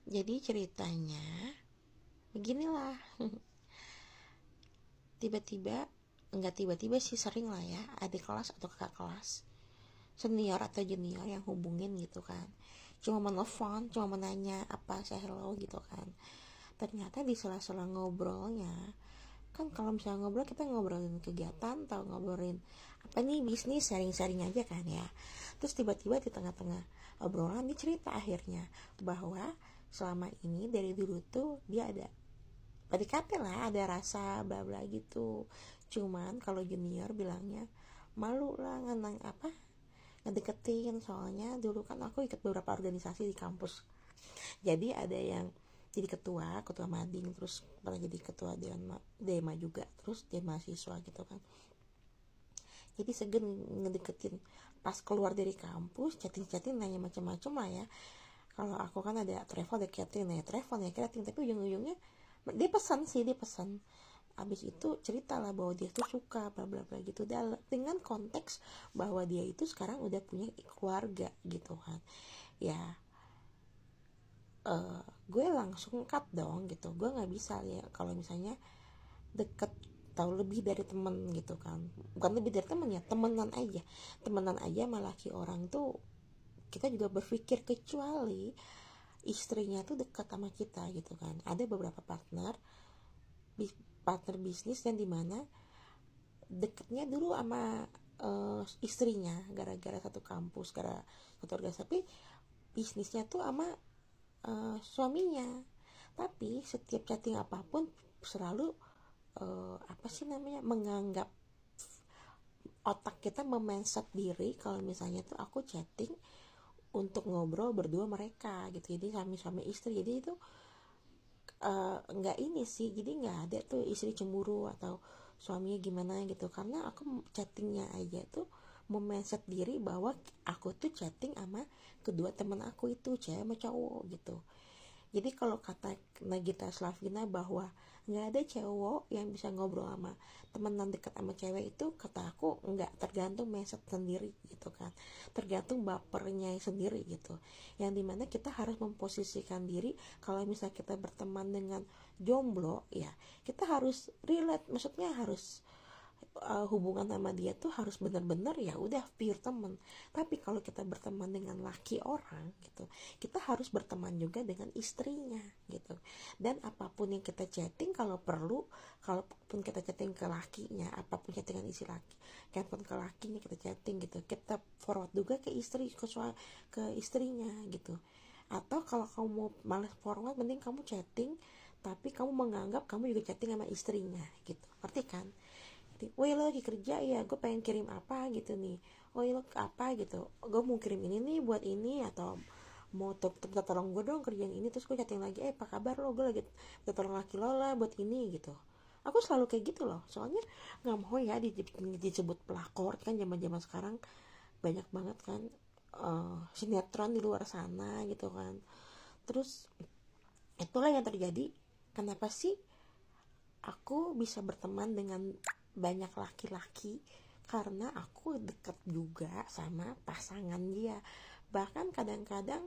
Jadi ceritanya beginilah. Tiba-tiba, enggak tiba-tiba sih, sering lah ya, adik kelas atau kakak kelas, senior atau junior yang hubungin gitu kan, cuma menelpon, cuma menanya apa, saya hello gitu kan. Ternyata di sela-sela ngobrolnya, kan kalau misalnya ngobrol, kita ngobrolin kegiatan atau ngobrolin apa nih, bisnis, sharing-sharing aja kan ya. Terus tiba-tiba di tengah-tengah obrolan dia cerita akhirnya bahwa selama ini dari dulu tuh dia ada PDKT lah, ada rasa bla bla gitu. Cuman kalau junior bilangnya malu lah ngenang apa, ngedeketin, soalnya dulu kan aku ikut beberapa organisasi di kampus. Jadi ada yang jadi ketua mading, terus pernah jadi ketua Dema juga, terus dia mahasiswa gitu kan. Jadi segen ngedeketin. Pas keluar dari kampus, chatting-chatting nanya macam-macam lah ya. Kalau aku kan ada travel, ada catering, ya travel ya catering, tapi ujung-ujungnya dia pesan abis itu cerita lah bahwa dia tuh suka bla bla bla gitu, dengan konteks bahwa dia itu sekarang udah punya keluarga gitu kan ya. Gue langsung cut dong gitu, gue nggak bisa ya kalau misalnya deket tahu lebih dari temen gitu kan. Bukan lebih dari temen ya, temenan aja sama laki orang tuh kita juga berpikir, kecuali istrinya tuh dekat sama kita gitu kan. Ada beberapa partner bisnis yang dimana deketnya dulu sama istrinya, gara-gara satu kampus, gara satu organisasi, tapi bisnisnya tuh sama suaminya. Tapi setiap chatting apapun selalu apa sih namanya, menganggap, otak kita memendset diri kalau misalnya tuh aku chatting untuk ngobrol berdua mereka gitu, jadi suami istri. Jadi itu nggak ini sih, jadi nggak ada tuh istri cemburu atau suaminya gimana gitu, karena aku chattingnya aja tuh memendset diri bahwa aku tuh chatting sama kedua teman aku itu, cewek sama cowok gitu. Jadi kalau kata Nagita Slavina bahwa nggak ada cowok yang bisa ngobrol sama temenan dekat sama cewek, itu kata aku nggak, tergantung mindset sendiri gitu kan, tergantung bapernya sendiri gitu. Yang dimana kita harus memposisikan diri, kalau misalnya kita berteman dengan jomblo ya, kita harus relate, maksudnya harus hubungan sama dia tuh harus benar-benar ya udah pure temen. Tapi kalau kita berteman dengan laki orang gitu, kita harus berteman juga dengan istrinya gitu. Dan apapun yang kita chatting, kalau perlu, kalaupun kita chatting ke lakinya, apapun chattingan isi laki, kalaupun ke lakinya kita chatting gitu, kita forward juga ke istri, ke istrinya gitu. Atau kalau kamu mau males forward, mending kamu chatting tapi kamu menganggap kamu juga chatting sama istrinya gitu, ngerti kan? Woi, lo lagi kerja ya, gue pengen kirim apa gitu nih. Woi, lo apa gitu, gue mau kirim ini nih buat ini, atau mau minta tolong gue dong kerjaan ini. Terus gue chatting lagi, apa kabar lo, gue lagi minta tolong laki lo lah buat ini gitu. Aku selalu kayak gitu loh, soalnya nggak mau ya disebut pelakor kan. Zaman sekarang banyak banget kan sinetron di luar sana gitu kan. Terus itulah yang terjadi, kenapa sih aku bisa berteman dengan banyak laki-laki, karena aku deket juga sama pasangan dia. Bahkan kadang-kadang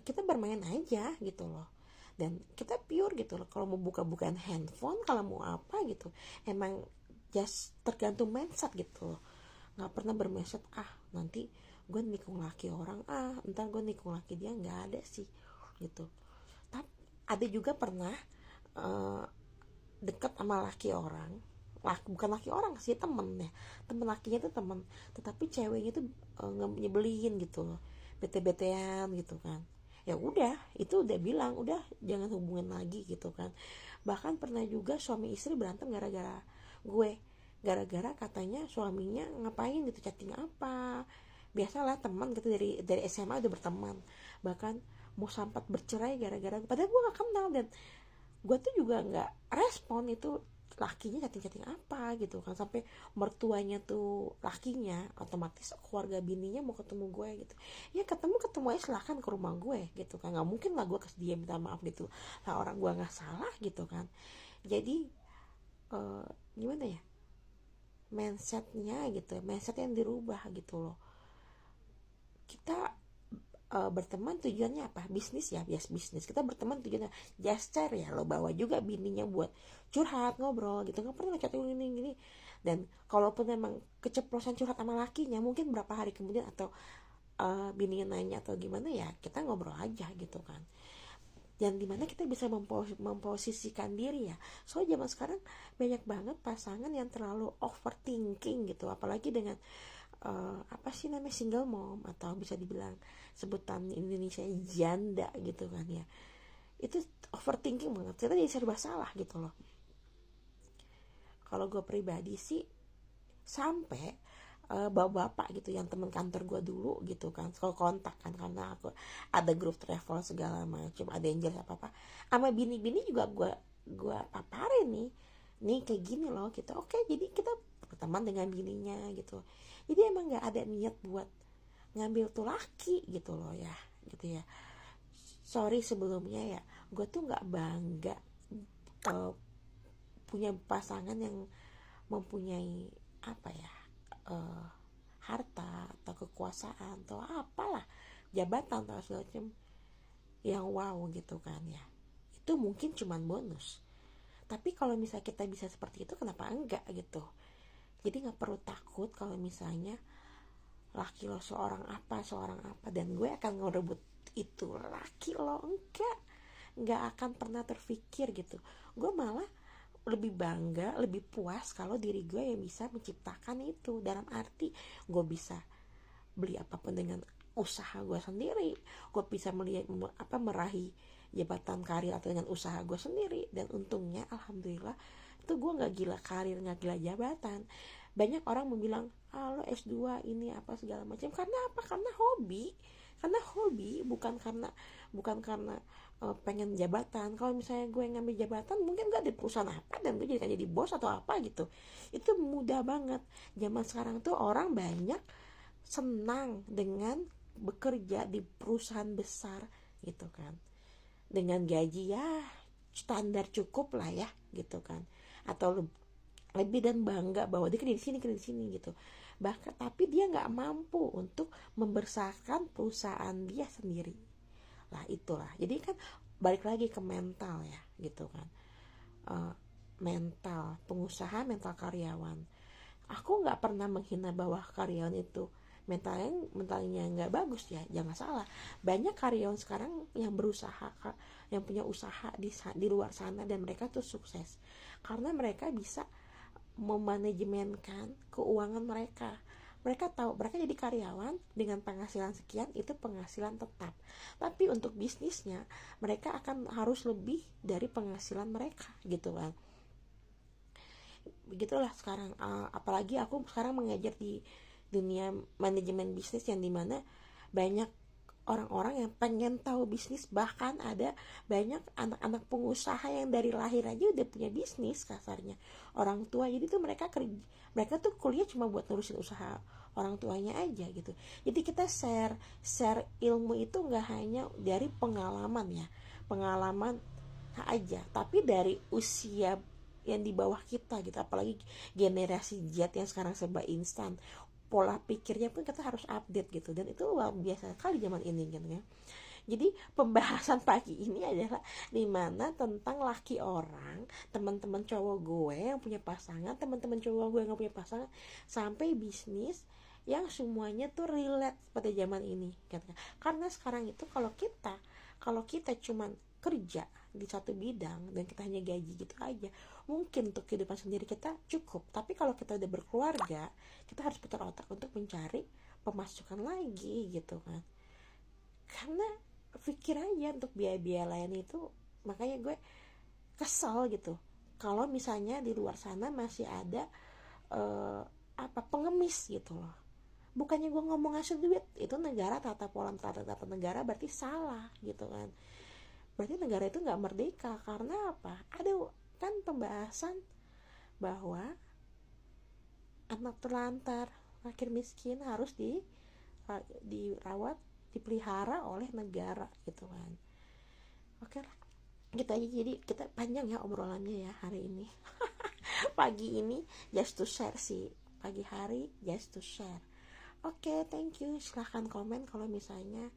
kita bermain aja gitu loh, dan kita pure gitu loh. Kalau mau buka-bukaan handphone, kalau mau apa gitu, emang just tergantung mindset gitu loh. Nggak pernah bermindset nanti gue nikung laki orang, ntar gue nikung laki dia, nggak ada sih gitu. Tapi ada juga pernah uh, deket sama laki orang, bukan laki orang sih, temen ya, temen lakinya tuh temen, tetapi ceweknya tuh nyebelin gitu loh, bete-betean gitu kan. Ya udah, itu udah bilang udah jangan hubungin lagi gitu kan. Bahkan pernah juga suami istri berantem gara-gara gue, gara-gara katanya suaminya ngapain gitu, chatting apa. Biasalah teman gitu, dari SMA udah berteman, bahkan mau sampai bercerai gara-gara, padahal gue gak kenal. Dan gue tuh juga nggak respon itu lakinya chatting-chatting apa gitu kan. Sampai mertuanya tuh lakinya, otomatis keluarga bininya mau ketemu gue gitu. Ya ketemu aja, silahkan ke rumah gue gitu kan. Nggak mungkin lah gue kasih dia minta maaf gitu lah, orang gue nggak salah gitu kan. Jadi uh, gimana ya, mindsetnya gitu, mindset yang dirubah gitu loh. Kita berteman tujuannya apa? Bisnis ya, bias bisnis. Kita berteman tujuannya just share ya, lo bawa juga bininya buat curhat, ngobrol gitu. Nggak pernah chat ini gini. Dan kalaupun memang keceplosan curhat sama lakinya, mungkin berapa hari kemudian atau bininya nanya atau gimana ya, kita ngobrol aja gitu kan. Dan dimana kita bisa memposisikan diri ya. Soalnya zaman sekarang banyak banget pasangan yang terlalu overthinking gitu, apalagi dengan apa sih namanya, single mom, atau bisa dibilang sebutan Indonesia janda gitu kan ya. Itu overthinking banget, kita jadi serba salah gitu loh. Kalau gue pribadi sih sampai bapak-bapak gitu yang teman kantor gue dulu gitu kan, kalau kontak kan, karena aku ada grup travel segala macam, ada angel apa apa, sama bini-bini juga gue paparin nih kayak gini loh gitu. Oke, jadi kita berteman dengan bininya gitu. Jadi emang nggak ada niat buat ngambil tuh laki gitu loh ya, gitu ya. Sorry sebelumnya ya, gue tuh nggak bangga uh, punya pasangan yang mempunyai apa ya, uh, harta atau kekuasaan atau apalah, jabatan atau segala macam yang wow gitu kan ya. Itu mungkin cuman bonus. Tapi kalau misalnya kita bisa seperti itu, kenapa enggak gitu. Jadi nggak perlu takut kalau misalnya laki lo seorang apa, dan gue akan ngerebut itu laki lo. Enggak akan pernah terfikir gitu. Gue malah lebih bangga, lebih puas kalau diri gue yang bisa menciptakan itu. Dalam arti gue bisa beli apapun dengan usaha gue sendiri, gue bisa melihat meraih jabatan karir atau dengan usaha gue sendiri. Dan untungnya alhamdulillah itu gue nggak gila karir, nggak gila jabatan. Banyak orang bilang, lo S2 ini apa segala macam, karena apa? Karena hobi, bukan karena pengen jabatan. Kalau misalnya gue ngambil jabatan, mungkin gak di perusahaan apa dan gue jadi bos atau apa gitu. Itu mudah banget. Zaman sekarang tuh orang banyak senang dengan bekerja di perusahaan besar gitu kan, dengan gaji ya standar cukup lah ya gitu kan, atau lebih, dan bangga bahwa dia kerja di sini gitu. Bahkan tapi dia nggak mampu untuk membesarkan perusahaan dia sendiri lah. Itulah, jadi kan balik lagi ke mental ya gitu kan. Mental pengusaha, mental karyawan. Aku nggak pernah menghina bahwa karyawan itu mentalnya nggak bagus ya, jangan salah. Banyak karyawan sekarang yang berusaha, yang punya usaha di luar sana, dan mereka tuh sukses karena mereka bisa memanajemenkan keuangan mereka. Mereka tahu mereka jadi karyawan dengan penghasilan sekian, itu penghasilan tetap. Tapi untuk bisnisnya mereka akan harus lebih dari penghasilan mereka gitu kan. Begitulah sekarang. Apalagi aku sekarang mengajar di dunia manajemen bisnis, yang dimana banyak orang-orang yang pengen tahu bisnis. Bahkan ada banyak anak-anak pengusaha yang dari lahir aja udah punya bisnis kasarnya, orang tua. Jadi tuh mereka tuh kuliah cuma buat nerusin usaha orang tuanya aja gitu. Jadi kita share ilmu itu nggak hanya dari pengalaman aja, tapi dari usia yang di bawah kita gitu. Apalagi generasi Z yang sekarang serba instan, pola pikirnya pun kita harus update gitu. Dan itu luar biasa sekali zaman ini gitu ya. Jadi pembahasan pagi ini adalah dimana tentang laki orang, teman-teman cowok gue yang punya pasangan, teman-teman cowok gue yang gak punya pasangan, sampai bisnis yang semuanya tuh relate pada zaman ini gitu. Karena sekarang itu kalau kita cuman kerja di satu bidang dan kita hanya gaji gitu aja, mungkin untuk kehidupan sendiri kita cukup. Tapi kalau kita udah berkeluarga, kita harus putar otak untuk mencari pemasukan lagi gitu kan. Karena pikir aja untuk biaya-biaya lain itu. Makanya gue kesel gitu kalau misalnya di luar sana masih ada pengemis gitu loh. Bukannya gue ngomong ngasih duit, itu negara tata negara berarti salah gitu kan. Berarti negara itu nggak merdeka. Karena apa? Ada kan pembahasan bahwa anak terlantar, fakir miskin harus dirawat, dipelihara oleh negara gitu kan. Oke lah, gitu aja. Jadi kita panjang ya obrolannya ya hari ini. Pagi ini just to share sih, pagi hari just to share. Oke, thank you. Silahkan komen kalau misalnya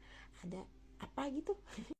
ada apa gitu.